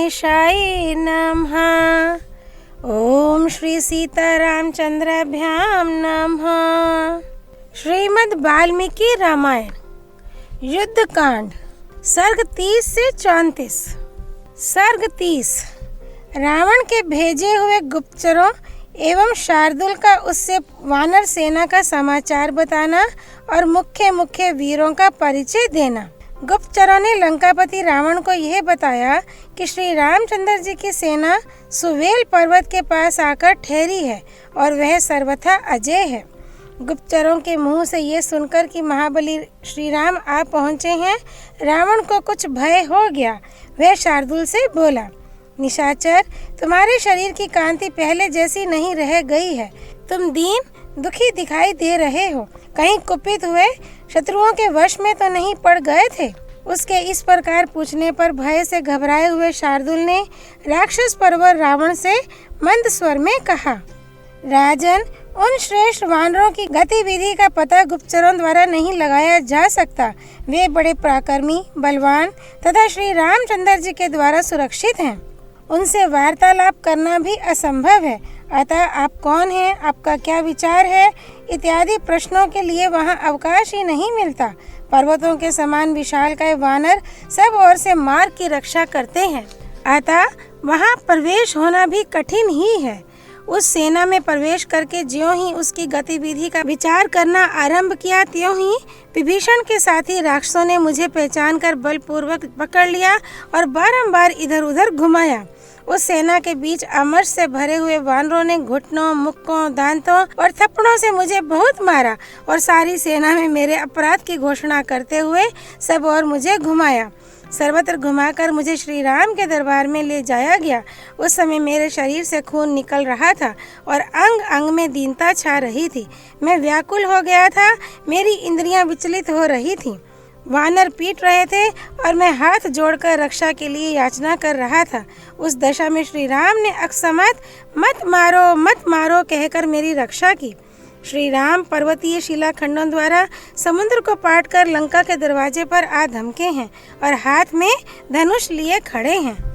गणेशाय नमः। ओम श्री सीतारामचंद्राभ्यां नमः। श्रीमद् वाल्मीकि रामायण युद्ध कांड सर्ग 30 से 34। सर्ग 30। रावण के भेजे हुए गुप्तचरों एवं शार्दुल का उससे वानर सेना का समाचार बताना और मुख्य मुख्य वीरों का परिचय देना। गुप्तचरों ने लंकापति रावण को यह बताया कि श्री रामचंद्र जी की सेना सुवेल पर्वत के पास आकर ठहरी है और वह सर्वथा अजय है। गुप्तचरों के मुंह से ये सुनकर कि महाबली श्री राम आ पहुँचे हैं, रावण को कुछ भय हो गया। वह शार्दुल से बोला, निशाचर, तुम्हारे शरीर की कांति पहले जैसी नहीं रह गई है। तुम दीन दुखी दिखाई दे रहे हो। कहीं कुपित हुए शत्रुओं के वश में तो नहीं पड़ गए थे? उसके इस प्रकार पूछने पर भय से घबराए हुए शार्दुल ने राक्षस परवर रावण से मंद स्वर में कहा, राजन, उन श्रेष्ठ वानरों की गतिविधि का पता गुप्तचरों द्वारा नहीं लगाया जा सकता। वे बड़े पराक्रमी, बलवान तथा श्री रामचंद्र जी के द्वारा सुरक्षित हैं। उनसे वार्तालाप करना भी असंभव है। अतः आप कौन हैं, आपका क्या विचार है, इत्यादि प्रश्नों के लिए वहाँ अवकाश ही नहीं मिलता। पर्वतों के समान विशालकाय वानर सब ओर से मार्ग की रक्षा करते हैं, अतः वहाँ प्रवेश होना भी कठिन ही है। उस सेना में प्रवेश करके ज्यों ही उसकी गतिविधि का विचार करना आरंभ किया, त्यों ही विभीषण के साथी राक्षसों ने मुझे पहचान कर बलपूर्वक पकड़ लिया और बारंबार इधर उधर घुमाया। उस सेना के बीच अमर्ष से भरे हुए वानरों ने घुटनों, मुक्कों, दांतों और थप्पड़ों से मुझे बहुत मारा और सारी सेना में मेरे अपराध की घोषणा करते हुए सब और मुझे घुमाया। सर्वत्र घुमाकर मुझे श्री राम के दरबार में ले जाया गया। उस समय मेरे शरीर से खून निकल रहा था और अंग अंग में दीनता छा रही थी। मैं व्याकुल हो गया था, मेरी इंद्रियां विचलित हो रही थीं। वानर पीट रहे थे और मैं हाथ जोड़कर रक्षा के लिए याचना कर रहा था। उस दशा में श्री राम ने अकस्मात मत मारो कहकर मेरी रक्षा की। श्री राम पर्वतीय शिलाखंडों द्वारा समुद्र को पाट कर लंका के दरवाजे पर आ धमके हैं और हाथ में धनुष लिए खड़े हैं।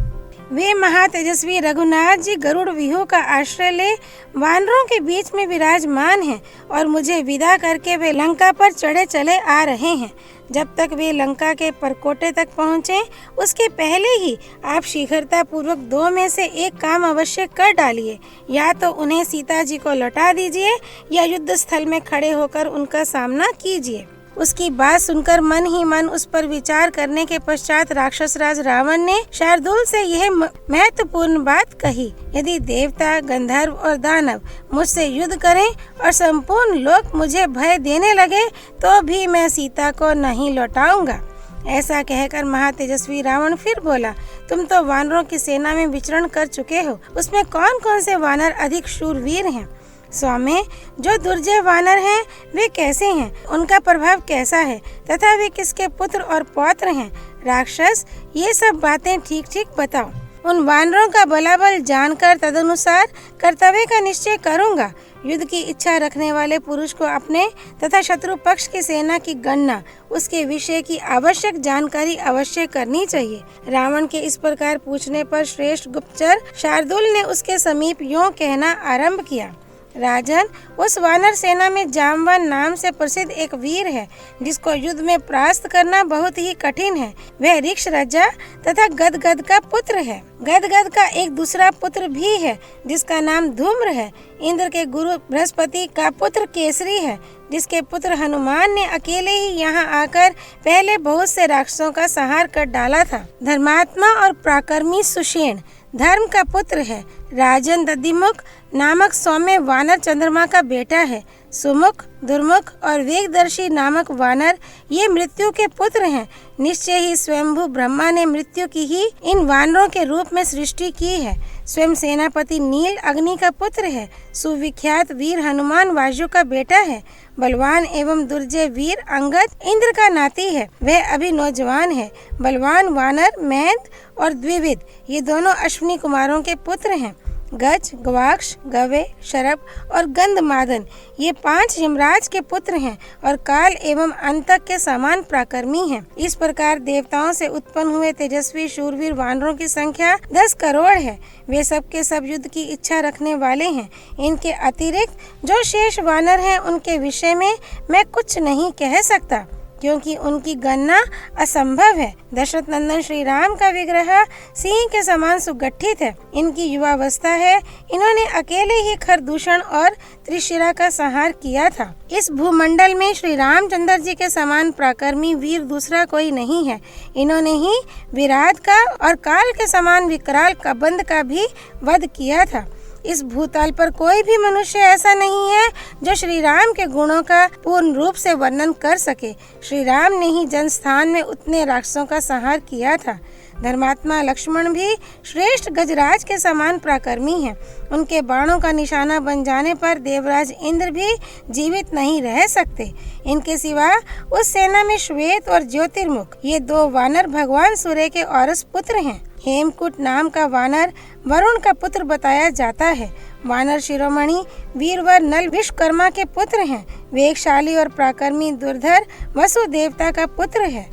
वे महातेजस्वी रघुनाथ जी गरुड़ व्यूह का आश्रय ले वानरों के बीच में विराजमान हैं और मुझे विदा करके वे लंका पर चढ़े चले आ रहे हैं। जब तक वे लंका के परकोटे तक पहुँचे, उसके पहले ही आप शीघ्रता पूर्वक दो में से एक काम अवश्य कर डालिए। या तो उन्हें सीता जी को लौटा दीजिए या युद्ध स्थल में खड़े होकर उनका सामना कीजिए। उसकी बात सुनकर मन ही मन उस पर विचार करने के पश्चात राक्षस राज रावण ने शार्दुल से यह महत्वपूर्ण बात कही, यदि देवता, गंधर्व और दानव मुझसे युद्ध करें और संपूर्ण लोक मुझे भय देने लगे तो भी मैं सीता को नहीं लौटाऊंगा। ऐसा कहकर महातेजस्वी रावण फिर बोला, तुम तो वानरों की सेना में विचरण कर चुके हो। उसमें कौन कौन से वानर अधिक शूरवीर हैं? स्वामी, जो दुर्जय वानर हैं वे कैसे हैं, उनका प्रभाव कैसा है तथा वे किसके पुत्र और पौत्र हैं? राक्षस, ये सब बातें ठीक ठीक बताओ। उन वानरों का बलाबल जानकर तदनुसार कर्तव्य का निश्चय करूंगा। युद्ध की इच्छा रखने वाले पुरुष को अपने तथा शत्रु पक्ष की सेना की गणना, उसके विषय की आवश्यक जानकारी अवश्य करनी चाहिए। रावण के इस प्रकार पूछने पर श्रेष्ठ गुप्तचर शार्दुल ने उसके समीप यूं कहना आरंभ किया, राजन, उस वानर सेना में जामवन नाम से प्रसिद्ध एक वीर है जिसको युद्ध में परास्त करना बहुत ही कठिन है। वह ऋक्ष राजा तथा गदगद का पुत्र है। गदगद का एक दूसरा पुत्र भी है जिसका नाम धूम्र है। इंद्र के गुरु बृहस्पति का पुत्र केसरी है जिसके पुत्र हनुमान ने अकेले ही यहाँ आकर पहले बहुत से राक्षसों का संहार कर डाला था। धर्मात्मा और पराक्रमी सुषेण धर्म का पुत्र है। राजन दधिमुख नामक सौम्य वानर चंद्रमा का बेटा है। सुमुख, दुर्मुख और वेगदर्शी नामक वानर ये मृत्यु के पुत्र हैं। निश्चय ही स्वयंभू ब्रह्मा ने मृत्यु की ही इन वानरों के रूप में सृष्टि की है। स्वयं सेनापति नील अग्नि का पुत्र है। सुविख्यात वीर हनुमान वायु का बेटा है। बलवान एवं दुर्जय वीर अंगद इंद्र का नाती है। वह अभी नौजवान है। बलवान वानर मैंद और द्विविद ये दोनों अश्विनी कुमारों के पुत्र हैं। गज, गवाक्ष, गवे, शरभ और गंधमादन ये 5 यमराज के पुत्र हैं और काल एवं अंतक के समान पराक्रमी हैं। इस प्रकार देवताओं से उत्पन्न हुए तेजस्वी शूरवीर वानरों की संख्या 10 करोड़ है। वे सब के सब युद्ध की इच्छा रखने वाले हैं। इनके अतिरिक्त जो शेष वानर हैं उनके विषय में मैं कुछ नहीं कह सकता, क्योंकि उनकी गणना असंभव है। दशरथ नंदन श्री राम का विग्रह सिंह के समान सुगठित है। इनकी युवावस्था है। इन्होंने अकेले ही खरदूषण और त्रिशिरा का संहार किया था। इस भूमंडल में श्री रामचंद्र जी के समान पराक्रमी वीर दूसरा कोई नहीं है। इन्होंने ही विराट का और काल के समान विकराल कबंध का भी वध किया था। इस भूतल पर कोई भी मनुष्य ऐसा नहीं है जो श्री राम के गुणों का पूर्ण रूप से वर्णन कर सके। श्री राम ने ही जनस्थान में उतने राक्षसों का संहार किया था। धर्मात्मा लक्ष्मण भी श्रेष्ठ गजराज के समान पराक्रमी हैं। उनके बाणों का निशाना बन जाने पर देवराज इंद्र भी जीवित नहीं रह सकते। इनके सिवा उस सेना में श्वेत और ज्योतिर्मुख ये 2 वानर भगवान सूर्य के औरस पुत्र हैं। हेमकूट नाम का वानर वरुण का पुत्र बताया जाता है। वानर शिरोमणि वीरवर नल विश्वकर्मा के पुत्र हैं। वेगशाली और पराक्रमी दुर्धर वसु देवता का पुत्र है।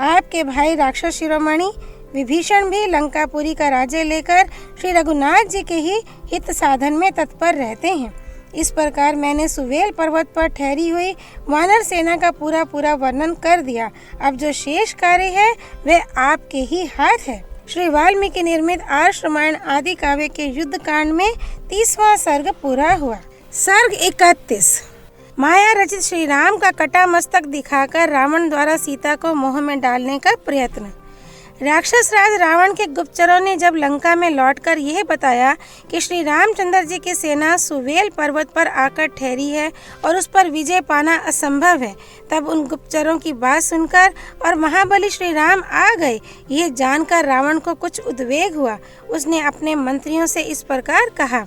आपके भाई राक्षस शिरोमणि विभीषण भी लंकापुरी का राज्य लेकर श्री रघुनाथ जी के ही हित साधन में तत्पर रहते हैं। इस प्रकार मैंने सुवेल पर्वत पर ठहरी हुई वानर सेना का पूरा वर्णन कर दिया। अब जो शेष कार्य है वह आपके ही हाथ है। श्री वाल्मीकि निर्मित आर्ष रामायण आदि काव्य के युद्ध कांड में 30वां सर्ग पूरा हुआ। सर्ग 31। माया रचित श्री राम का कटा मस्तक दिखाकर रावण द्वारा सीता को मोह में डालने का प्रयत्न। राक्षस राज रावण के गुप्तचरों ने जब लंका में लौटकर यह बताया कि श्री रामचंद्र जी की सेना सुवेल पर्वत पर आकर ठहरी है और उस पर विजय पाना असंभव है, तब उन गुप्तचरों की बात सुनकर और महाबली श्री राम आ गए, यह जानकर रावण को कुछ उद्वेग हुआ। उसने अपने मंत्रियों से इस प्रकार कहा,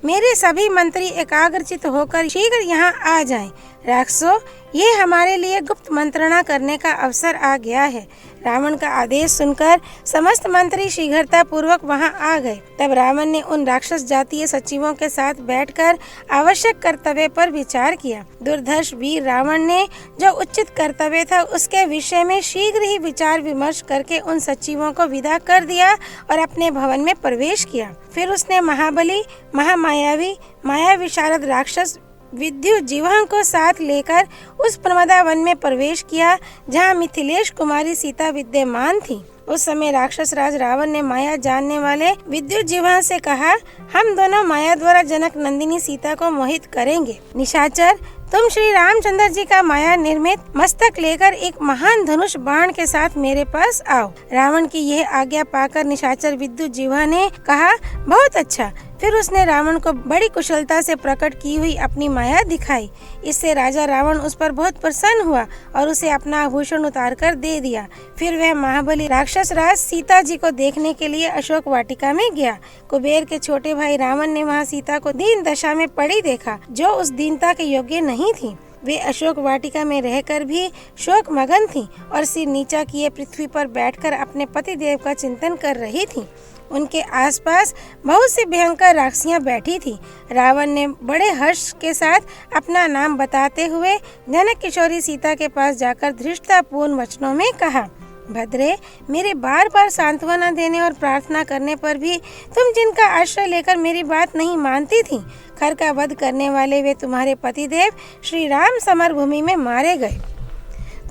मेरे सभी मंत्री एकाग्रचित होकर शीघ्र यहाँ आ जाएं। राक्षसों, ये हमारे लिए गुप्त मंत्रणा करने का अवसर आ गया है। रावण का आदेश सुनकर समस्त मंत्री शीघ्रता पूर्वक वहां आ गए। तब रावण ने उन राक्षस जातीय सचिवों के साथ बैठकर आवश्यक कर्तव्य पर विचार किया। दुर्धर्ष वीर रावण ने जो उचित कर्तव्य था उसके विषय में शीघ्र ही विचार विमर्श करके उन सचिवों को विदा कर दिया और अपने भवन में प्रवेश किया। फिर उसने महाबली, महामायावी, माया विशारद राक्षस विद्युजीवा को साथ लेकर उस प्रमदा वन में प्रवेश किया जहाँ मिथिलेश कुमारी सीता विद्यमान थी। उस समय राक्षस राज रावण ने माया जानने वाले विद्युजीवा से कहा, हम दोनों माया द्वारा जनक नंदिनी सीता को मोहित करेंगे। निशाचर, तुम श्री रामचंद्र जी का माया निर्मित मस्तक लेकर एक महान धनुष बाण के साथ मेरे पास आओ। रावण की यह आज्ञा पाकर निशाचर विद्युजीवा ने कहा, बहुत अच्छा। फिर उसने रावण को बड़ी कुशलता से प्रकट की हुई अपनी माया दिखाई। इससे राजा रावण उस पर बहुत प्रसन्न हुआ और उसे अपना आभूषण उतार कर दे दिया। फिर वह महाबली राक्षस राज सीता जी को देखने के लिए अशोक वाटिका में गया। कुबेर के छोटे भाई रावण ने वहाँ सीता को दीन दशा में पड़ी देखा, जो उस दीनता के योग्य नहीं थी। वे अशोक वाटिका में रहकर भी शोक मगन थी और सिर नीचा किए पृथ्वी पर बैठकर अपने पति देव का चिंतन कर रही थी। उनके आसपास बहुत सी भयंकर राक्षसियां बैठी थी। रावण ने बड़े हर्ष के साथ अपना नाम बताते हुए जनक किशोरी सीता के पास जाकर धृष्टतापूर्ण वचनों में कहा, भद्रे, मेरे बार बार सांत्वना देने और प्रार्थना करने पर भी तुम जिनका आश्रय लेकर मेरी बात नहीं मानती थी, खर का वध करने वाले वे तुम्हारे पतिदेव श्री राम समरभूमि में मारे गए।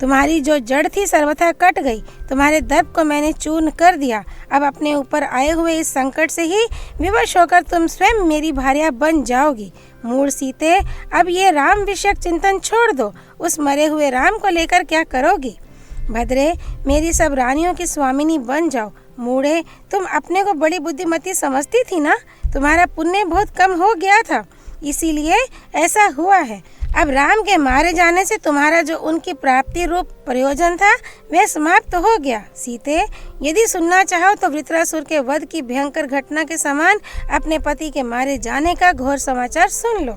तुम्हारी जो जड़ थी सर्वथा कट गई। तुम्हारे दर्प को मैंने चूर्ण कर दिया। अब अपने ऊपर आए हुए इस संकट से ही विवश होकर तुम स्वयं मेरी भार्या बन जाओगी। मूढ़ सीते, अब ये राम विषयक चिंतन छोड़ दो। उस मरे हुए राम को लेकर क्या करोगी? भद्रे, मेरी सब रानियों की स्वामिनी बन जाओ। मूढ़े, तुम अपने को बड़ी बुद्धिमती समझती थी ना? तुम्हारा पुण्य बहुत कम हो गया था, इसीलिए ऐसा हुआ है। अब राम के मारे जाने से तुम्हारा जो उनकी प्राप्ति रूप प्रयोजन था वह समाप्त हो गया। सीते, यदि सुनना चाहो तो वृत्रासुर के वध की भयंकर घटना के समान अपने पति के मारे जाने का घोर समाचार सुन लो।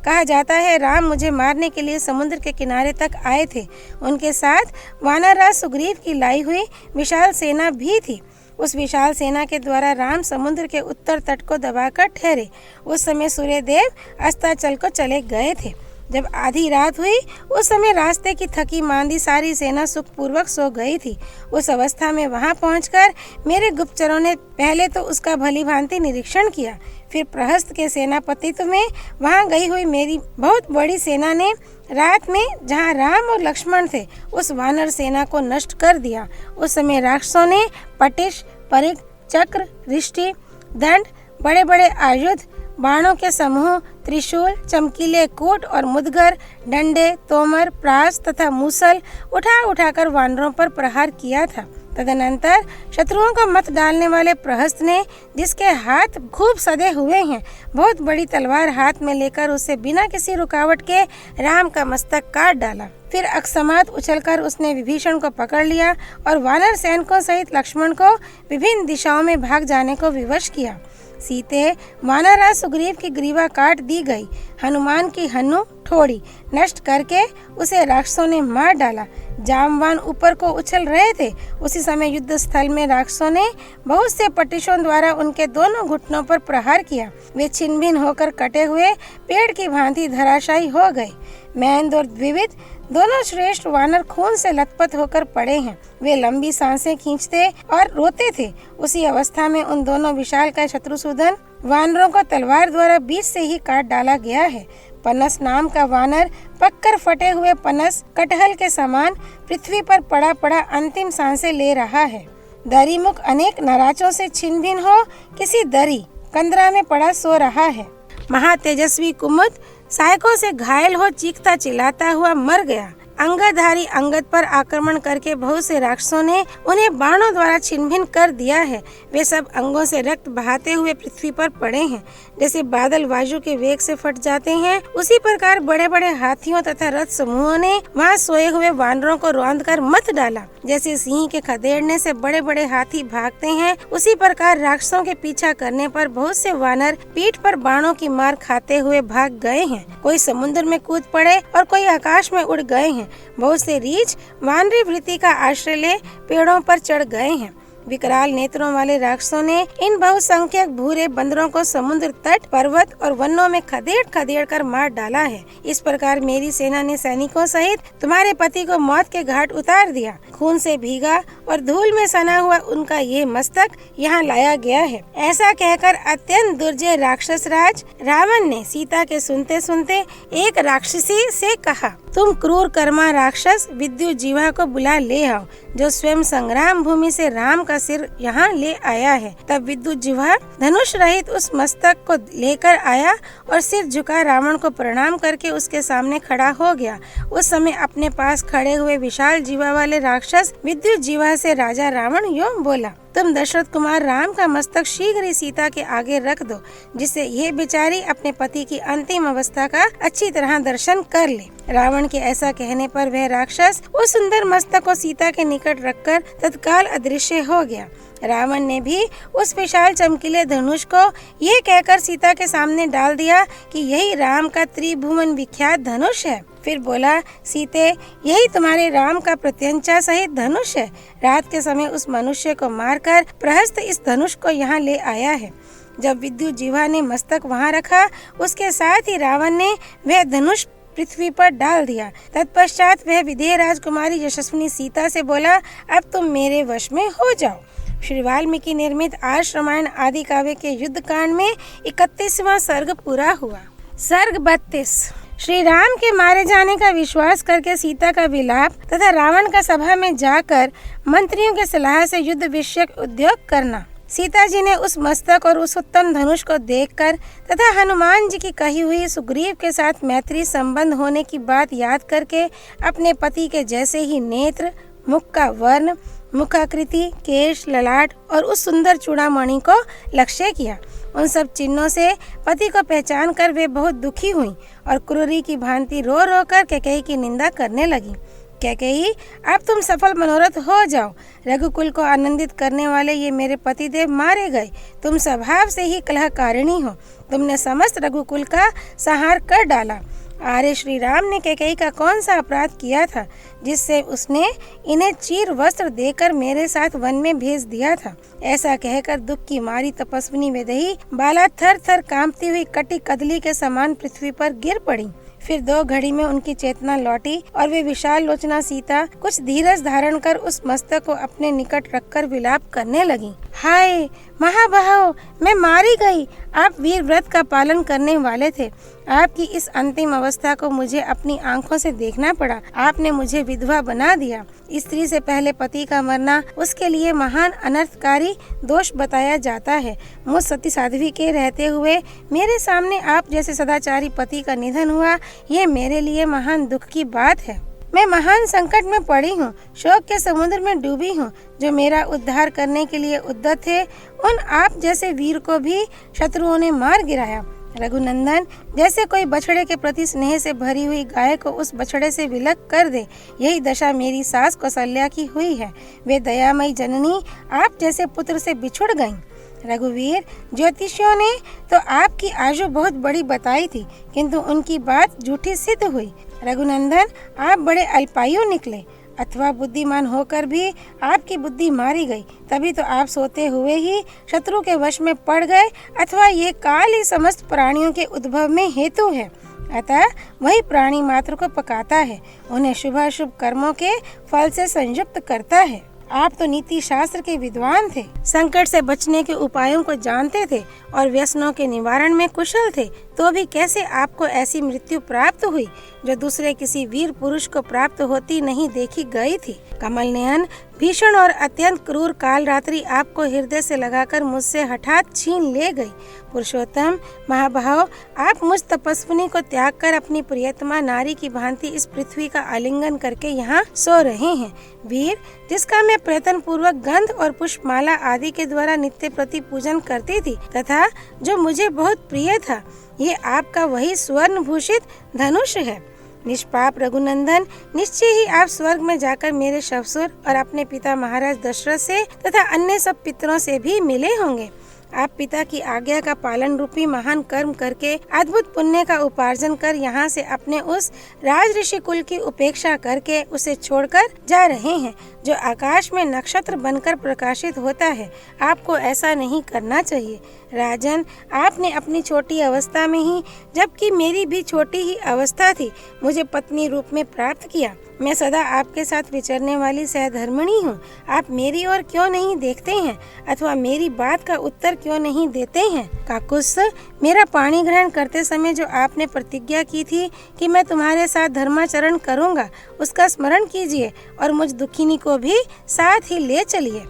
कहा जाता है राम मुझे मारने के लिए समुद्र के किनारे तक आए थे। उनके साथ वानरराज सुग्रीव की लाई हुई विशाल सेना भी थी। उस विशाल सेना के द्वारा राम समुद्र के उत्तर तट को दबाकर ठहरे। उस समय सूर्यदेव अस्ताचल को चले गए थे। जब आधी रात हुई उस समय रास्ते की थकी मांदी सारी सेना सुखपूर्वक सो गई थी। उस अवस्था में वहां पहुंचकर मेरे गुप्तचरों ने पहले तो उसका भली भांति निरीक्षण किया। फिर प्रहस्त के सेनापतित्व में वहां गई हुई मेरी बहुत बड़ी सेना ने रात में जहां राम और लक्ष्मण थे उस वानर सेना को नष्ट कर दिया। उस समय राक्षसों ने पटिश, परिघ, चक्र, रिष्टि, दंड, बड़े बड़े आयुध, बाणों के समूह, त्रिशूल, चमकीले कूट और मुदगर, डंडे, तोमर, प्रास तथा मूसल उठा उठाकर वानरों पर प्रहार किया था। तदनंतर शत्रुओं को मत डालने वाले प्रहस्त ने, जिसके हाथ खूब सदे हुए हैं, बहुत बड़ी तलवार हाथ में लेकर उसे बिना किसी रुकावट के राम का मस्तक काट डाला। फिर अकस्मात उछलकर उसने विभीषण को पकड़ लिया और वानर सैनिकों सहित लक्ष्मण को विभिन्न दिशाओं में भाग जाने को विवश किया। सीते वानरराज सुग्रीव की ग्रीवा काट दी गई। हनुमान की हनु ठोड़ी नष्ट करके उसे राक्षसों ने मार डाला। जामवान ऊपर को उछल रहे थे। उसी समय युद्ध स्थल में राक्षसों ने बहुत से पटिशों द्वारा उनके दोनों घुटनों पर प्रहार किया। वे छिन्न भिन्न होकर कटे हुए पेड़ की भांति धराशायी हो गए। महेंद्र और द्विविद दोनों श्रेष्ठ वानर खून से लथपथ होकर पड़े हैं। वे लंबी सांसें खींचते और रोते थे। उसी अवस्था में उन दोनों विशालकाय शत्रुसूदन वानरों को तलवार द्वारा बीच से ही काट डाला गया है। पनस नाम का वानर पककर फटे हुए पनस कटहल के समान पृथ्वी पर पड़ा पड़ा अंतिम सांसें ले रहा है। दरिमुख अनेक नराचों से छिन्न भिन्न हो किसी दरी कंदरा में पड़ा सो रहा है। महातेजस्वी कुमुद सहायकों से घायल हो चीखता चिल्लाता हुआ मर गया। अंगधारी अंगद पर आक्रमण करके बहुत से राक्षसों ने उन्हें बाणों द्वारा छिन्न-भिन्न कर दिया है। वे सब अंगों से रक्त बहाते हुए पृथ्वी पर पड़े हैं। जैसे बादल वायु के वेग से फट जाते हैं, उसी प्रकार बड़े बड़े हाथियों तथा रथ समूहों ने वहाँ सोए हुए वानरों को रौंद कर मत डाला। जैसे सिंह के खदेड़ने से बड़े बड़े हाथी भागते हैं, उसी प्रकार राक्षसों के पीछा करने पर बहुत से वानर पीठ पर बाणों की मार खाते हुए भाग गए हैं। कोई समुद्र में कूद पड़े और कोई आकाश में उड़ गए हैं। बहुत से रीछ वानरी वृत्ति का आश्रय ले पेड़ों पर चढ़ गए हैं। विकराल नेत्रों वाले राक्षसों ने इन बहुसंख्यक भूरे बंदरों को समुद्र तट, पर्वत और वनों में खदेड़ खदेड़ कर मार डाला है। इस प्रकार मेरी सेना ने सैनिकों सहित तुम्हारे पति को मौत के घाट उतार दिया। खून से भीगा और धूल में सना हुआ उनका ये मस्तक यहाँ लाया गया है। ऐसा कहकर अत्यंत दुर्जय राक्षस राज रावण ने सीता के सुनते सुनते एक राक्षसी से कहा, तुम क्रूर कर्मा राक्षस विद्युत जीवा को बुला ले आओ, जो स्वयं संग्राम भूमि से राम का सिर यहाँ ले आया है। तब विद्युत जीवा धनुष रहित उस मस्तक को लेकर आया और सिर झुका रावण को प्रणाम करके उसके सामने खड़ा हो गया। उस समय अपने पास खड़े हुए विशाल जीवा वाले राक्षस विद्युत जीवा से राजा रावण यूं बोला, तुम दशरथ कुमार राम का मस्तक शीघ्र ही सीता के आगे रख दो, जिससे ये बेचारी अपने पति की अंतिम अवस्था का अच्छी तरह दर्शन कर ले। रावण के ऐसा कहने पर वह राक्षस उस सुंदर मस्तक को सीता के निकट रखकर तत्काल अदृश्य हो गया। रावण ने भी उस विशाल चमकीले धनुष को ये कहकर सीता के सामने डाल दिया कि यही राम का त्रिभुवन विख्यात धनुष है। फिर बोला, सीते, यही तुम्हारे राम का प्रत्यंचा सहित धनुष है। रात के समय उस मनुष्य को मारकर प्रहस्त इस धनुष को यहाँ ले आया है। जब विद्युत जीवा ने मस्तक वहाँ रखा, उसके साथ ही रावण ने वह धनुष पृथ्वी पर डाल दिया। तत्पश्चात वह विदेह राजकुमारी यशस्विनी सीता से बोला, अब तुम मेरे वश में हो जाओ। श्री वाल्मीकि निर्मित आर्ष रामायण आदि काव्य के युद्ध कांड में 31वां सर्ग पूरा हुआ। सर्ग 32। श्री राम के मारे जाने का विश्वास करके सीता का विलाप तथा रावण का सभा में जाकर मंत्रियों के सलाह से युद्ध विषयक उद्योग करना। सीता जी ने उस मस्तक और उस उत्तम धनुष को देखकर तथा हनुमान जी की कही हुई सुग्रीव के साथ मैत्री संबंध होने की बात याद करके अपने पति के जैसे ही नेत्र, मुख का वर्ण, मुखाकृति, केश, ललाट और उस सुंदर चूड़ामणि को लक्ष्य किया। उन सब चिन्हों से पति को पहचान कर वे बहुत दुखी हुई और क्रूरी की भांति रो रो कर कैकेयी की निंदा करने लगी। कैकेयी, अब तुम सफल मनोरथ हो जाओ। रघुकुल को आनंदित करने वाले ये मेरे पतिदेव मारे गए। तुम स्वभाव से ही कलहकारिणी हो। तुमने समस्त रघुकुल का संहार कर डाला। अरे श्री राम ने कैकेयी का कौन सा अपराध किया था जिससे उसने इन्हें चीर वस्त्र देकर मेरे साथ वन में भेज दिया था। ऐसा कहकर दुख की मारी तपस्विनी वैदेही बाला थर थर कांपती हुई कटी कदली के समान पृथ्वी पर गिर पड़ी। फिर 2 घड़ी में उनकी चेतना लौटी और वे विशाल लोचना सीता कुछ धीरज धारण कर उस मस्तक को अपने निकट रखकर विलाप करने लगी। हाय महाबाहो, मैं मारी गई। आप वीर व्रत का पालन करने वाले थे। आपकी इस अंतिम अवस्था को मुझे अपनी आंखों से देखना पड़ा। आपने मुझे विधवा बना दिया। स्त्री से पहले पति का मरना उसके लिए महान अनर्थकारी दोष बताया जाता है। मुझ सती साध्वी के रहते हुए मेरे सामने आप जैसे सदाचारी पति का निधन हुआ, ये मेरे लिए महान दुख की बात है। मैं महान संकट में पड़ी हूँ, शोक के समुद्र में डूबी हूँ। जो मेरा उद्धार करने के लिए उद्यत थे, उन आप जैसे वीर को भी शत्रुओं ने मार गिराया। रघुनंदन, जैसे कोई बछड़े के प्रति स्नेह से भरी हुई गाय को उस बछड़े से विलग कर दे, यही दशा मेरी सास कौशल्या की हुई है। वे दयामयी जननी आप जैसे पुत्र से बिछुड़ गईं। रघुवीर, ज्योतिषियों ने तो आपकी आयु बहुत बड़ी बताई थी, किंतु उनकी बात झूठी सिद्ध हुई। रघुनंदन, आप बड़े अल्पायु निकले। अथवा बुद्धिमान होकर भी आपकी बुद्धि मारी गई। तभी तो आप सोते हुए ही शत्रु के वश में पड़ गए, अथवा ये काल ही समस्त प्राणियों के उद्भव में हेतु है। अतः वही प्राणी मात्र को पकाता है, उन्हें शुभ शुभ कर्मों के फल से संयुक्त करता है। आप तो नीति शास्त्र के विद्वान थे, संकट से बचने के उपायों को जानते थे और व्यसनों के निवारण में कुशल थे, तो भी कैसे आपको ऐसी मृत्यु प्राप्त हुई जो दूसरे किसी वीर पुरुष को प्राप्त होती नहीं देखी गई थी। कमल नयन, भीषण और अत्यंत क्रूर काल रात्रि आपको हृदय से लगाकर मुझसे हठात छीन ले गई। पुरुषोत्तम महाभाव, आप मुझ तपस्विनी को त्याग कर अपनी प्रियतमा नारी की भांति इस पृथ्वी का आलिंगन करके यहाँ सो रहे हैं। वीर, जिसका मैं प्रयत्न पूर्वक गंध और पुष्पमाला आदि के द्वारा नित्य प्रति पूजन करती थी तथा जो मुझे बहुत प्रिय था, ये आपका वही स्वर्ण भूषित धनुष है। निष्पाप रघुनंदन, निश्चय ही आप स्वर्ग में जाकर मेरे ससुर और अपने पिता महाराज दशरथ से तथा अन्य सब पितरों से भी मिले होंगे। आप पिता की आज्ञा का पालन रूपी महान कर्म करके अद्भुत पुण्य का उपार्जन कर यहाँ से अपने उस राज ऋषि कुल की उपेक्षा करके उसे छोड़कर जा रहे हैं जो आकाश में नक्षत्र बनकर प्रकाशित होता है। आपको ऐसा नहीं करना चाहिए। राजन, आपने अपनी छोटी अवस्था में ही, जबकि मेरी भी छोटी ही अवस्था थी, मुझे पत्नी रूप में प्राप्त किया। मैं सदा आपके साथ विचरने वाली सहधर्मिणी हूँ। आप मेरी ओर क्यों नहीं देखते हैं अथवा मेरी बात का उत्तर क्यों नहीं देते हैं? काकुत्स, मेरा पाणी ग्रहण करते समय जो आपने प्रतिज्ञा की थी कि मैं तुम्हारे साथ धर्माचरण करूँगा, उसका स्मरण कीजिए और मुझ दुखिनी को भी साथ ही ले चलिए।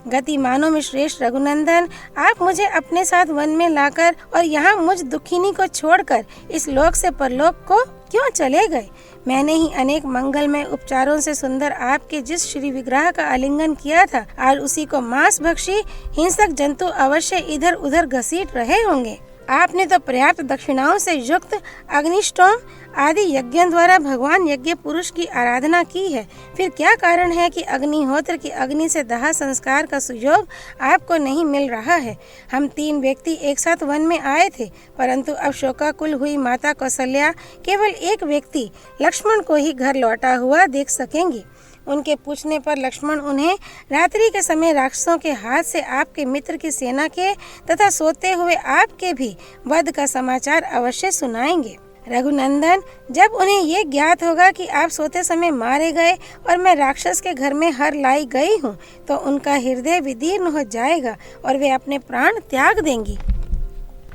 गतिमानों में श्रेष्ठ रघुनंदन, आप मुझे अपने साथ वन में लाकर और यहाँ मुझ दुखिनी को छोड़कर इस लोक से परलोक को क्यों चले गए? मैंने ही अनेक मंगलमय उपचारों से सुंदर आपके जिस श्री विग्रह का आलिंगन किया था, आज उसी को मांस भक्षी हिंसक जंतु अवश्य इधर उधर घसीट रहे होंगे। आपने तो पर्याप्त दक्षिणाओं से युक्त अग्निष्टोम आदि यज्ञों द्वारा भगवान यज्ञ पुरुष की आराधना की है। फिर क्या कारण है कि अग्निहोत्र की अग्नि से दाह संस्कार का सुयोग आपको नहीं मिल रहा है? हम 3 व्यक्ति एक साथ वन में आए थे, परंतु अब शोकाकुल हुई माता कौशल्या केवल एक व्यक्ति लक्ष्मण को ही घर लौटा हुआ देख सकेंगी। उनके पूछने पर लक्ष्मण उन्हें रात्रि के समय राक्षसों के हाथ से आपके मित्र की सेना के तथा सोते हुए आपके भी वध का समाचार अवश्य सुनाएंगे। रघुनंदन, जब उन्हें ये ज्ञात होगा कि आप सोते समय मारे गए और मैं राक्षस के घर में हर लाई गई हूँ, तो उनका हृदय विदीर्ण हो जाएगा और वे अपने प्राण त्याग देंगी।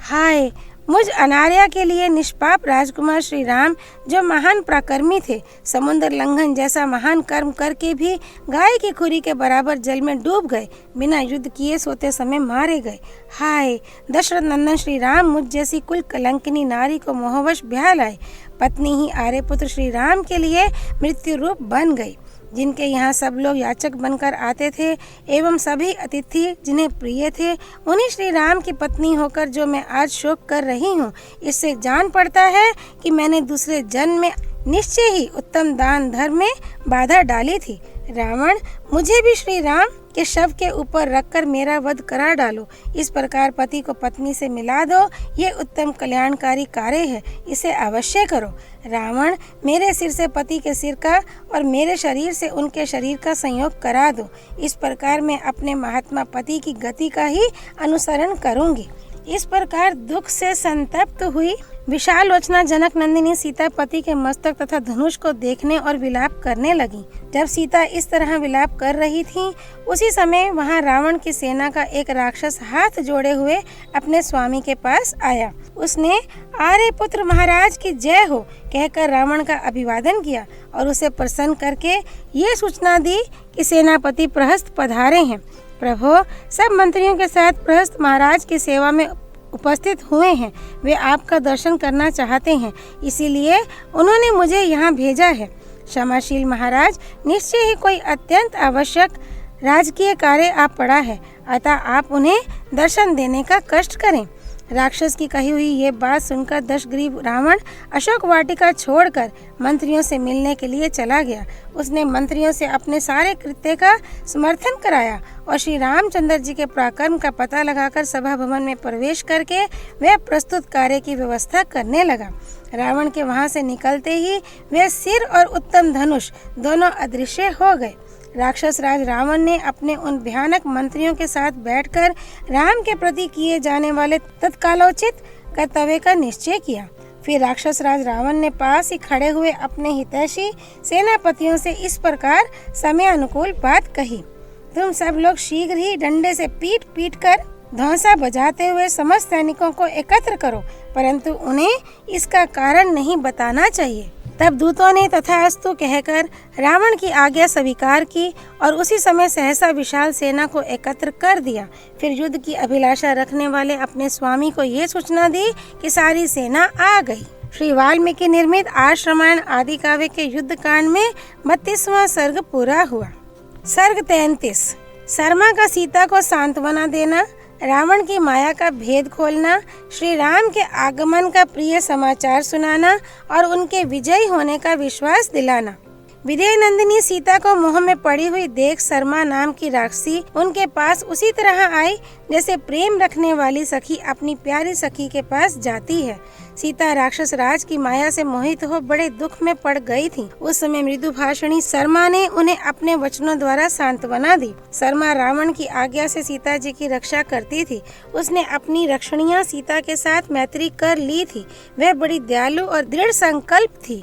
हाय, मुझ अनार्या के लिए निष्पाप राजकुमार श्री राम जो महान पराक्रमी थे, समुद्र लंघन जैसा महान कर्म करके भी गाय की खुरी के बराबर जल में डूब गए, बिना युद्ध किए सोते समय मारे गए। हाय, दशरथ नंदन श्री राम मुझ जैसी कुल कलंकिनी नारी को मोहवश ब्याह लाए। पत्नी ही आर्यपुत्र श्री राम के लिए मृत्यु रूप बन गई। जिनके यहाँ सब लोग याचक बनकर आते थे एवं सभी अतिथि जिन्हें प्रिय थे, उन्हीं श्री राम की पत्नी होकर जो मैं आज शोक कर रही हूँ, इससे जान पड़ता है कि मैंने दूसरे जन्म में निश्चय ही उत्तम दान धर्म में बाधा डाली थी। रावण, मुझे भी श्री राम कि शव के ऊपर रखकर मेरा वध करा डालो। इस प्रकार पति को पत्नी से मिला दो। ये उत्तम कल्याणकारी कार्य है, इसे अवश्य करो। रावण, मेरे सिर से पति के सिर का और मेरे शरीर से उनके शरीर का संयोग करा दो। इस प्रकार मैं अपने महात्मा पति की गति का ही अनुसरण करूंगी। इस प्रकार दुख से संतप्त हुई विशालोचना जनक नंदिनी सीता पति के मस्तक तथा धनुष को देखने और विलाप करने लगी। जब सीता इस तरह विलाप कर रही थी, उसी समय वहां रावण की सेना का एक राक्षस हाथ जोड़े हुए अपने स्वामी के पास आया। उसने आर्य पुत्र महाराज की जय हो कहकर रावण का अभिवादन किया और उसे प्रसन्न करके ये सूचना दी कि सेनापति प्रहस्त पधारे हैं। प्रभु, सब मंत्रियों के साथ प्रहस्त महाराज की सेवा में उपस्थित हुए हैं। वे आपका दर्शन करना चाहते हैं, इसीलिए उन्होंने मुझे यहाँ भेजा है। क्षमाशील महाराज, निश्चय ही कोई अत्यंत आवश्यक राजकीय कार्य आप पड़ा है, अतः आप उन्हें दर्शन देने का कष्ट करें। राक्षस की कही हुई ये बात सुनकर दशग्रीव रावण अशोक वाटिका छोड़कर मंत्रियों से मिलने के लिए चला गया। उसने मंत्रियों से अपने सारे कृत्य का समर्थन कराया और श्री रामचंद्र जी के पराक्रम का पता लगाकर सभा भवन में प्रवेश करके वह प्रस्तुत कार्य की व्यवस्था करने लगा। रावण के वहां से निकलते ही वह सिर और उत्तम धनुष दोनों अदृश्य हो गए। राक्षस राज रावण ने अपने उन भयानक मंत्रियों के साथ बैठकर राम के प्रति किए जाने वाले तत्कालोचित कर्तव्य का निश्चय किया। फिर राक्षस राज रावण ने पास ही खड़े हुए अपने हितैषी सेनापतियों से इस प्रकार समय अनुकूल बात कही। तुम सब लोग शीघ्र ही डंडे से पीट पीट कर धौंसा बजाते हुए समस्त सैनिकों को एकत्र करो, परंतु उन्हें इसका कारण नहीं बताना चाहिए। तब दूतों ने तथास्तु कहकर रावण की आज्ञा स्वीकार की और उसी समय सहसा विशाल सेना को एकत्र कर दिया। फिर युद्ध की अभिलाषा रखने वाले अपने स्वामी को ये सूचना दी कि सारी सेना आ गई। श्री वाल्मीकि निर्मित आर्ष रामायण आदि काव्य के युद्ध कांड में 32वां सर्ग पूरा हुआ। सर्ग 33। शर्मा का सीता को सांत्वना देना, रावण की माया का भेद खोलना, श्री राम के आगमन का प्रिय समाचार सुनाना और उनके विजयी होने का विश्वास दिलाना। विदेह नंदिनी सीता को मोह में पड़ी हुई देख शर्मा नाम की राक्षसी उनके पास उसी तरह आई जैसे प्रेम रखने वाली सखी अपनी प्यारी सखी के पास जाती है। सीता राक्षस राज की माया से मोहित हो बड़े दुख में पड़ गई थी। उस समय मृदुभाषिणी शर्मा ने उन्हें अपने वचनों द्वारा सांत्वना दी। शर्मा रावण की आज्ञा से सीता जी की रक्षा करती थी। उसने अपनी रक्षणिया सीता के साथ मैत्री कर ली थी। वह बड़ी दयालु और दृढ़ संकल्प थी।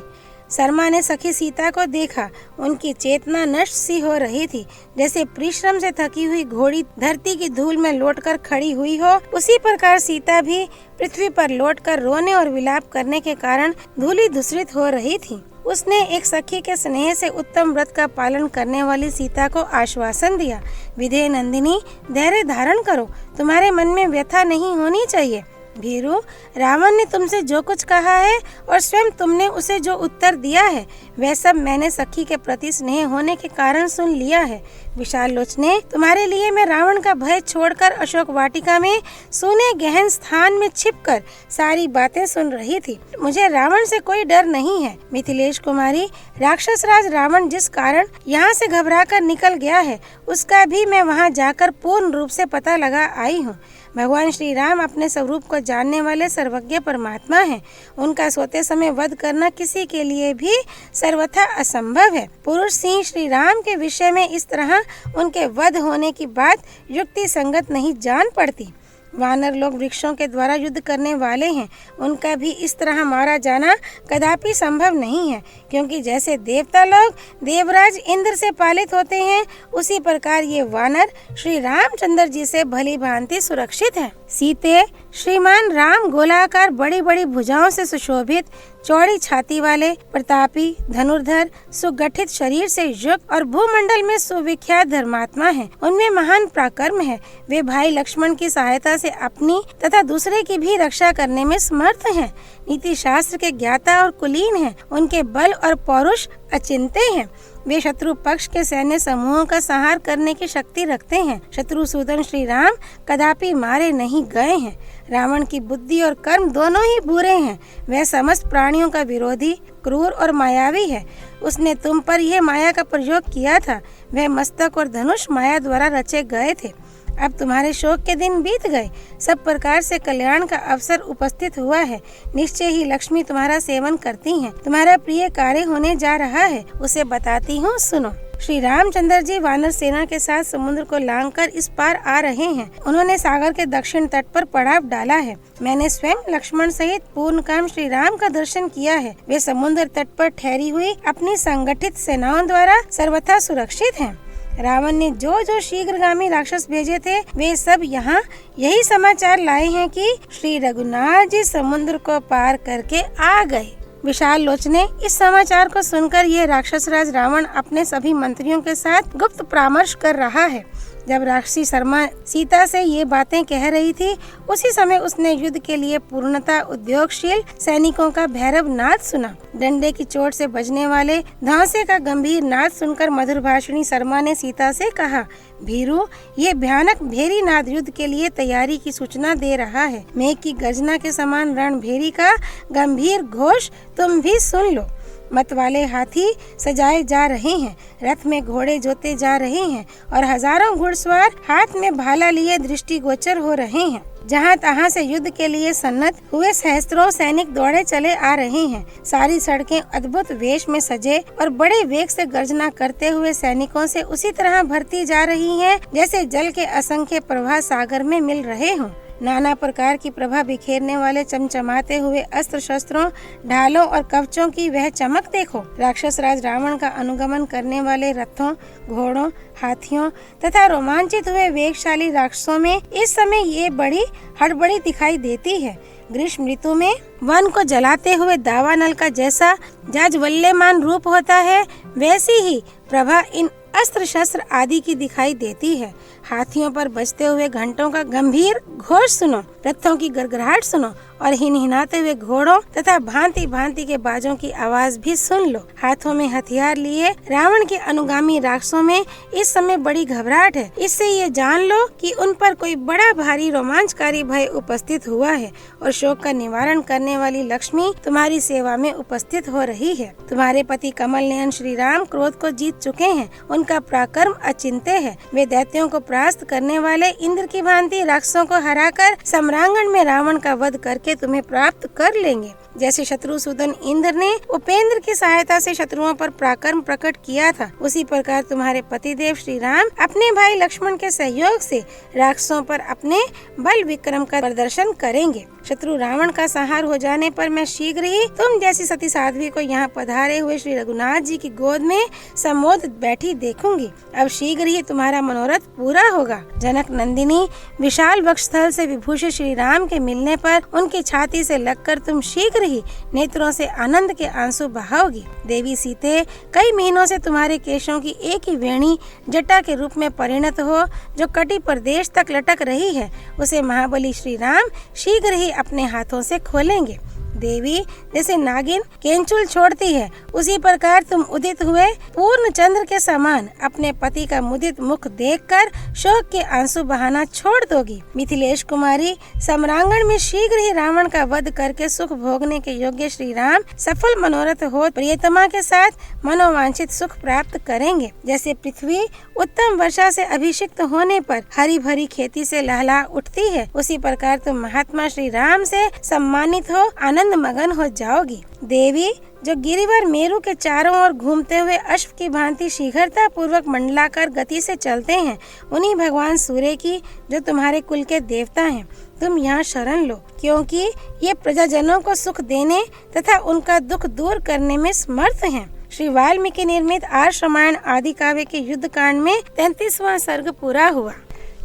शर्मा ने सखी सीता को देखा। उनकी चेतना नष्ट सी हो रही थी, जैसे परिश्रम से थकी हुई घोड़ी धरती की धूल में लौटकर खड़ी हुई हो। उसी प्रकार सीता भी पृथ्वी पर लौटकर रोने और विलाप करने के कारण धूलि धूसरित हो रही थी। उसने एक सखी के स्नेह से उत्तम व्रत का पालन करने वाली सीता को आश्वासन दिया, विदेह नंदिनी, धैर्य धारण करो, तुम्हारे मन में व्यथा नहीं होनी चाहिए। भीरू, रावण ने तुमसे जो कुछ कहा है और स्वयं तुमने उसे जो उत्तर दिया है, वह सब मैंने सखी के प्रति स्नेह होने के कारण सुन लिया है। विशाल लोचने, तुम्हारे लिए मैं रावण का भय छोड़कर अशोक वाटिका में सोने गहन स्थान में छिपकर सारी बातें सुन रही थी। मुझे रावण से कोई डर नहीं है। मिथिलेश कुमारी, राक्षस राज रावण जिस कारण यहाँ से घबराकर निकल गया है, उसका भी मैं वहाँ जाकर पूर्ण रूप से पता लगा आई हूँ। भगवान श्री राम अपने स्वरूप को जानने वाले सर्वज्ञ परमात्मा हैं। उनका सोते समय वध करना किसी के लिए भी सर्वथा असंभव है। पुरुष सिंह श्री राम के विषय में इस तरह उनके वध होने की बात युक्ति संगत नहीं जान पड़ती। वानर लोग वृक्षों के द्वारा युद्ध करने वाले हैं, उनका भी इस तरह मारा जाना कदापि संभव नहीं है, क्योंकि जैसे देवता लोग देवराज इंद्र से पालित होते हैं, उसी प्रकार ये वानर श्री रामचंद्र जी से भली भांति सुरक्षित है। सीते, श्रीमान राम गोलाकार बड़ी बड़ी भुजाओं से सुशोभित, चौड़ी छाती वाले, प्रतापी, धनुर्धर, सुगठित शरीर से युक्त और भूमंडल में सुविख्यात धर्मात्मा हैं। उनमें महान पराक्रम है। वे भाई लक्ष्मण की सहायता से अपनी तथा दूसरे की भी रक्षा करने में समर्थ हैं। नीति शास्त्र के ज्ञाता और कुलीन हैं। उनके बल और पौरुष अचिंत्य हैं। वे शत्रु पक्ष के सैन्य समूहों का संहार करने की शक्ति रखते हैं। शत्रुसूदन श्री राम कदापि मारे नहीं गए हैं। रावण की बुद्धि और कर्म दोनों ही बुरे हैं। वह समस्त प्राणियों का विरोधी, क्रूर और मायावी है। उसने तुम पर यह माया का प्रयोग किया था। वह मस्तक और धनुष माया द्वारा रचे गए थे। अब तुम्हारे शोक के दिन बीत गए। सब प्रकार से कल्याण का अवसर उपस्थित हुआ है। निश्चय ही लक्ष्मी तुम्हारा सेवन करती हैं। तुम्हारा प्रिय कार्य होने जा रहा है, उसे बताती हूँ, सुनो। श्री रामचंद्र जी वानर सेना के साथ समुद्र को लांघकर इस पार आ रहे हैं। उन्होंने सागर के दक्षिण तट पर पड़ाव डाला है। मैंने स्वयं लक्ष्मण सहित पूर्ण काम श्री राम का दर्शन किया है। वे समुद्र तट पर ठहरी हुई अपनी संगठित सेनाओं द्वारा सर्वथा सुरक्षित हैं। रावण ने जो शीघ्रगामी राक्षस भेजे थे, वे सब यहाँ यही समाचार लाए हैं कि श्री रघुनाथ जी समुद्र को पार करके आ गए। विशाल लोचने इस समाचार को सुनकर यह राक्षस राज रावण अपने सभी मंत्रियों के साथ गुप्त परामर्श कर रहा है। जब राक्षसी शर्मा सीता से ये बातें कह रही थी, उसी समय उसने युद्ध के लिए पूर्णतः उद्योगशील सैनिकों का भैरव नाद सुना। डंडे की चोट से बजने वाले धांसे का गंभीर नाद सुनकर मधुरभाषिणी शर्मा ने सीता से कहा, भीरू, ये भयानक भेरी नाद युद्ध के लिए तैयारी की सूचना दे रहा है। मेघ की गर्जना के समान रणभेरी का गंभीर घोष तुम भी सुन लो। मत वाले हाथी सजाए जा रहे हैं, रथ में घोड़े जोते जा रहे हैं और हजारों घुड़सवार हाथ में भाला लिए दृष्टिगोचर हो रहे हैं। जहाँ तहाँ से युद्ध के लिए सन्नत हुए सहस्त्रों सैनिक दौड़े चले आ रहे हैं। सारी सड़कें अद्भुत वेश में सजे और बड़े वेग से गर्जना करते हुए सैनिकों से उसी तरह भरती जा रही हैं, जैसे जल के असंख्य प्रवाह सागर में मिल रहे हों। नाना प्रकार की प्रभा बिखेरने वाले चमचमाते हुए अस्त्र शस्त्रों, ढालों और कवचों की वह चमक देखो। राक्षस राज रावण का अनुगमन करने वाले रथों, घोड़ों, हाथियों तथा रोमांचित हुए वेगशाली राक्षसों में इस समय ये बड़ी हड़बड़ी दिखाई देती है। ग्रीष्म ऋतु में वन को जलाते हुए दावानल का जैसा जाज्वल्यमान रूप होता है, वैसी ही प्रभा इन अस्त्र शस्त्र आदि की दिखाई देती है। हाथियों पर बजते हुए घंटों का गंभीर घोष सुनो, रथों की गड़गड़ाहट सुनो और हिनहिनाते हुए घोड़ों तथा भांति भांति के बाजों की आवाज भी सुन लो। हाथों में हथियार लिए रावण के अनुगामी राक्षसों में इस समय बड़ी घबराहट है। इससे ये जान लो कि उन पर कोई बड़ा भारी रोमांचकारी भय उपस्थित हुआ है और शोक का निवारण करने वाली लक्ष्मी तुम्हारी सेवा में उपस्थित हो रही है। तुम्हारे पति कमल नयन श्री राम क्रोध को जीत चुके हैं। उनका पराक्रम अचिंत्य है। वे दैत्यों को परास्त करने वाले इंद्र की भांति राक्षसों को हराकर सम्रांगण में रावण का वध करके तुम्हें प्राप्त कर लेंगे। जैसे शत्रुसूदन इंद्र ने उपेंद्र की सहायता से शत्रुओं पर पराक्रम प्रकट किया था, उसी प्रकार तुम्हारे पतिदेव श्री राम अपने भाई लक्ष्मण के सहयोग से राक्षसों पर अपने बल विक्रम का प्रदर्शन करेंगे। शत्रु रावण का संहार हो जाने पर मैं शीघ्र ही तुम जैसी सती साध्वी को यहाँ पधारे हुए श्री रघुनाथ जी की गोद में सम्मोद बैठी देखूंगी। अब शीघ्र ही तुम्हारा मनोरथ पूरा होगा। जनक नंदिनी विशाल वक्षस्थल से विभूषित श्री राम के मिलने पर उनकी छाती से लगकर तुम शीघ्र ही नेत्रों से आनंद के आंसू बहाओगी। देवी सीते, कई महीनों से तुम्हारे केशों की एक ही वेणी जटा के रूप में परिणत हो जो कटी प्रदेश तक लटक रही है, उसे महाबली श्री राम शीघ्र ही अपने हाथों से खोलेंगे। देवी, जैसे नागिन केंचुल छोड़ती है, उसी प्रकार तुम उदित हुए पूर्ण चंद्र के समान अपने पति का मुदित मुख देखकर शोक के आंसू बहाना छोड़ दोगी। मिथिलेश कुमारी, सम्रांगण में शीघ्र ही रावण का वध करके सुख भोगने के योग्य श्री राम सफल मनोरथ हो प्रियतमा के साथ मनोवांछित सुख प्राप्त करेंगे। जैसे पृथ्वी उत्तम वर्षा से अभिषिक्त होने पर हरी भरी खेती से लहला उठती है, उसी प्रकार तुम महात्मा श्री राम से सम्मानित हो आनंद मगन हो जाओगी। देवी, जो गिरिवर मेरु के चारों ओर घूमते हुए अश्व की भांति शीघ्रता पूर्वक मंडलाकार गति से चलते हैं, उन्हीं भगवान सूर्य की, जो तुम्हारे कुल के देवता हैं, तुम यहाँ शरण लो, क्योंकि ये प्रजाजनों को सुख देने तथा उनका दुख दूर करने में समर्थ हैं। श्री वाल्मीकि निर्मित आर्ष रामायण आदि काव्य के युद्ध कांड में 33वां सर्ग पूरा हुआ।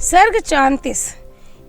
सर्ग 34।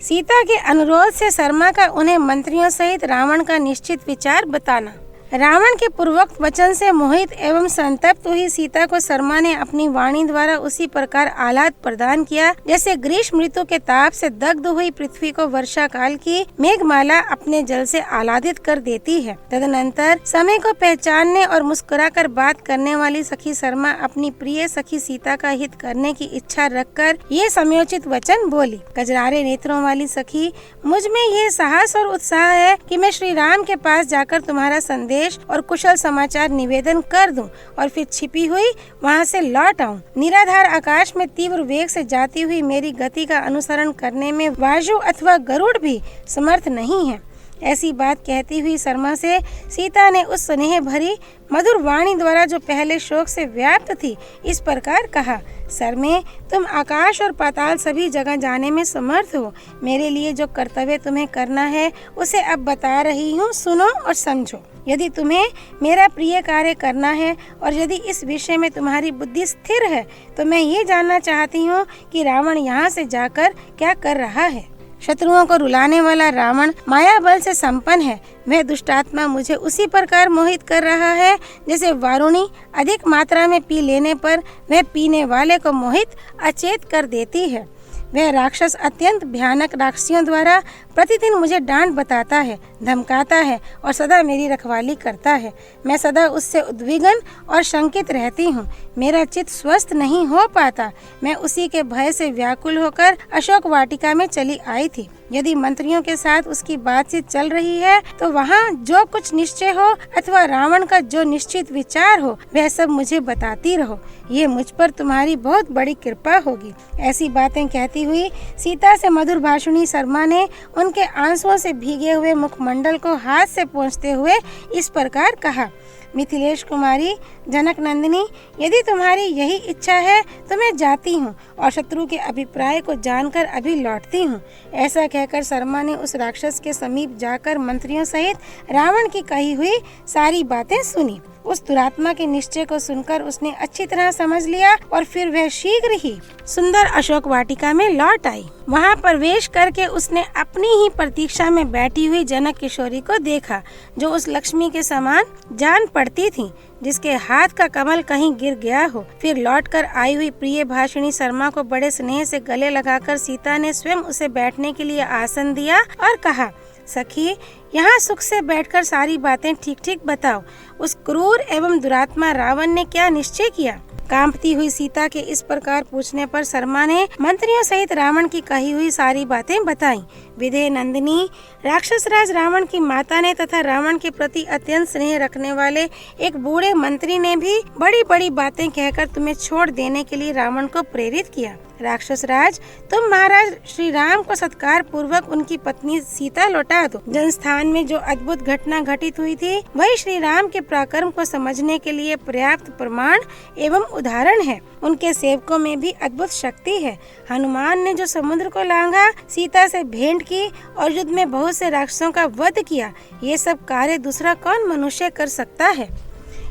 सीता के अनुरोध से शर्मा का उन्हें मंत्रियों सहित रावण का निश्चित विचार बताना। रावण के पूर्वोक्त वचन से मोहित एवं संतप्त हुई सीता को शर्मा ने अपनी वाणी द्वारा उसी प्रकार आह्लाद प्रदान किया जैसे ग्रीष्म ऋतु के ताप से दग्ध हुई पृथ्वी को वर्षा काल की मेघमाला अपने जल से आह्लादित कर देती है। तदनंतर समय को पहचानने और मुस्कुराकर बात करने वाली सखी शर्मा अपनी प्रिय सखी सीता का हित करने की इच्छा रखकर ये समयोचित वचन बोली। कजरारे नेत्रों वाली सखी, मुझ में ये साहस और उत्साह है कि मैं श्री राम के पास जाकर तुम्हारा संदेश और कुशल समाचार निवेदन कर दूं और फिर छिपी हुई वहां से लौट आऊं। निराधार आकाश में तीव्र वेग से जाती हुई मेरी गति का अनुसरण करने में वायु अथवा गरुड़ भी समर्थ नहीं है। ऐसी बात कहती हुई शर्मा से सीता ने उस स्नेह भरी मधुर वाणी द्वारा जो पहले शोक से व्याप्त थी इस प्रकार कहा, शर्मे, तुम आकाश और पाताल सभी जगह जाने में समर्थ हो। मेरे लिए जो कर्तव्य तुम्हें करना है उसे अब बता रही हूँ, सुनो और समझो। यदि तुम्हें मेरा प्रिय कार्य करना है और यदि इस विषय में तुम्हारी बुद्धि स्थिर है तो मैं ये जानना चाहती हूँ कि रावण यहाँ से जाकर क्या कर रहा है। शत्रुओं को रुलाने वाला रावण माया बल से संपन्न है। वह दुष्टात्मा मुझे उसी प्रकार मोहित कर रहा है जैसे वारुणी अधिक मात्रा में पी लेने पर वह पीने वाले को मोहित अचेत कर देती है। वह राक्षस अत्यंत भयानक राक्षसियों द्वारा प्रतिदिन मुझे डांट बताता है, धमकाता है और सदा मेरी रखवाली करता है। मैं सदा उससे उद्विग्न और शंकित रहती हूँ। मेरा चित्त स्वस्थ नहीं हो पाता। मैं उसी के भय से व्याकुल होकर अशोक वाटिका में चली आई थी। यदि मंत्रियों के साथ उसकी बातचीत चल रही है तो वहाँ जो कुछ निश्चय हो अथवा रावण का जो निश्चित विचार हो वह सब मुझे बताती रहो। ये मुझ पर तुम्हारी बहुत बड़ी कृपा होगी। ऐसी बातें कहती हुई सीता से मधुर भाषिणी शर्मा ने उनके आंसुओं से भीगे हुए मुखमंडल को हाथ से पोंछते हुए इस प्रकार कहा, मिथिलेश कुमारी, जनक नंदिनी, यदि तुम्हारी यही इच्छा है तो मैं जाती हूँ और शत्रु के अभिप्राय को जानकर अभी लौटती हूँ। ऐसा कहकर शर्मा ने उस राक्षस के समीप जाकर मंत्रियों सहित रावण की कही हुई सारी बातें सुनी। उस दुरात्मा के निश्चय को सुनकर उसने अच्छी तरह समझ लिया और फिर वह शीघ्र ही सुंदर अशोक वाटिका में लौट आई। वहां प्रवेश करके उसने अपनी ही प्रतीक्षा में बैठी हुई जनक किशोरी को देखा जो उस लक्ष्मी के समान जान पड़ती थी जिसके हाथ का कमल कहीं गिर गया हो। फिर लौटकर आई हुई प्रिय भाषिणी शर्मा को बड़े स्नेह से गले लगाकर सीता ने स्वयं उसे बैठने के लिए आसन दिया और कहा, सखी, यहाँ सुख से बैठकर सारी बातें ठीक ठीक बताओ। उस क्रूर एवं दुरात्मा रावण ने क्या निश्चय किया? कांपती हुई सीता के इस प्रकार पूछने पर शर्मा ने मंत्रियों सहित रावण की कही हुई सारी बातें बताईं। विदेह नंदिनी, राक्षस राज रावण की माता ने तथा रावण के प्रति अत्यंत स्नेह रखने वाले एक बूढ़े मंत्री ने भी बड़ी बड़ी बातें कहकर तुम्हें छोड़ देने के लिए रावण को प्रेरित किया। राक्षस राज, तुम महाराज श्री राम को सत्कार पूर्वक उनकी पत्नी सीता लौटा दो। जनस्थान में जो अद्भुत घटना घटित हुई थी वही श्री राम के पराक्रम को समझने के लिए पर्याप्त प्रमाण एवं उदाहरण है। उनके सेवकों में भी अद्भुत शक्ति है। हनुमान ने जो समुद्र को लांघा, सीता से भेंट की और युद्ध में बहुत से राक्षसों का वध किया, ये सब कार्य दूसरा कौन मनुष्य कर सकता है।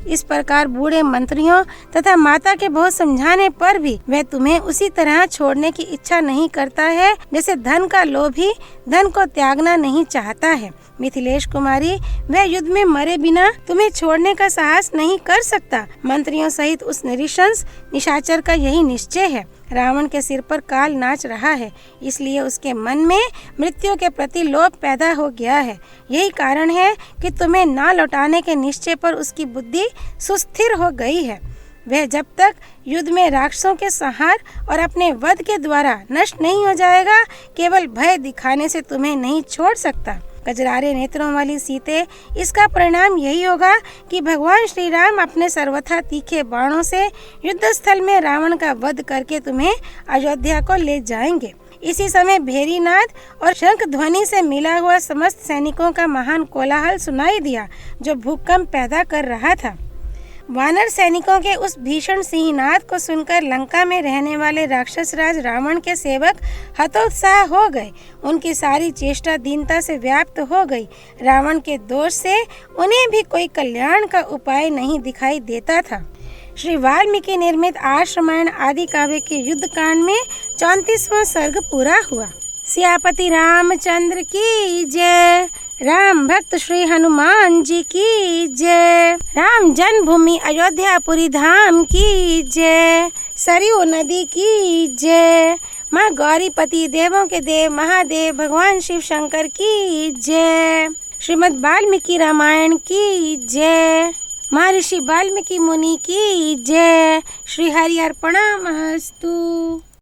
इस प्रकार बूढ़े मंत्रियों तथा माता के बहुत समझाने पर भी वह तुम्हें उसी तरह छोड़ने की इच्छा नहीं करता है जैसे धन का लोभी धन को त्यागना नहीं चाहता है। मिथिलेश कुमारी, वह युद्ध में मरे बिना तुम्हें छोड़ने का साहस नहीं कर सकता। मंत्रियों सहित उस निरीशंस निशाचर का यही निश्चय है। रावण के सिर पर काल नाच रहा है, इसलिए उसके मन में मृत्यु के प्रति लोभ पैदा हो गया है। यही कारण है कि तुम्हें ना लौटाने के निश्चय पर उसकी बुद्धि सुस्थिर हो गई है। वह जब तक युद्ध में राक्षसों के संहार और अपने वध के द्वारा नष्ट नहीं हो जाएगा, केवल भय दिखाने से तुम्हें नहीं छोड़ सकता। कजरारे नेत्रों वाली सीते, इसका परिणाम यही होगा कि भगवान श्री राम अपने सर्वथा तीखे बाणों से युद्ध स्थल में रावण का वध करके तुम्हें अयोध्या को ले जाएंगे। इसी समय भेरी नाद और शंख ध्वनि से मिला हुआ समस्त सैनिकों का महान कोलाहल सुनाई दिया जो भूकंप पैदा कर रहा था। वानर सैनिकों के उस भीषण सिंहनाद को सुनकर लंका में रहने वाले राक्षस राज रावण के सेवक हतोत्साह हो गए। उनकी सारी चेष्टा दीनता से व्याप्त हो गई। रावण के दोष से उन्हें भी कोई कल्याण का उपाय नहीं दिखाई देता था। श्री वाल्मीकि निर्मित आश्रमायण आदि काव्य के युद्ध कांड में 34वां सर्ग पूरा हुआ। सियापति रामचंद्र की जय। राम भक्त श्री हनुमान जी की जय। राम जन्मभूमि अयोध्यापुरी धाम की जय। सरयू नदी की जय। माँ गौरीपति देवों के देव महादेव भगवान शिव शंकर की जय। श्रीमद् वाल्मीकि रामायण की जय। महर्षि वाल्मीकि मुनि की जय। श्री हरि अर्पणमस्तु।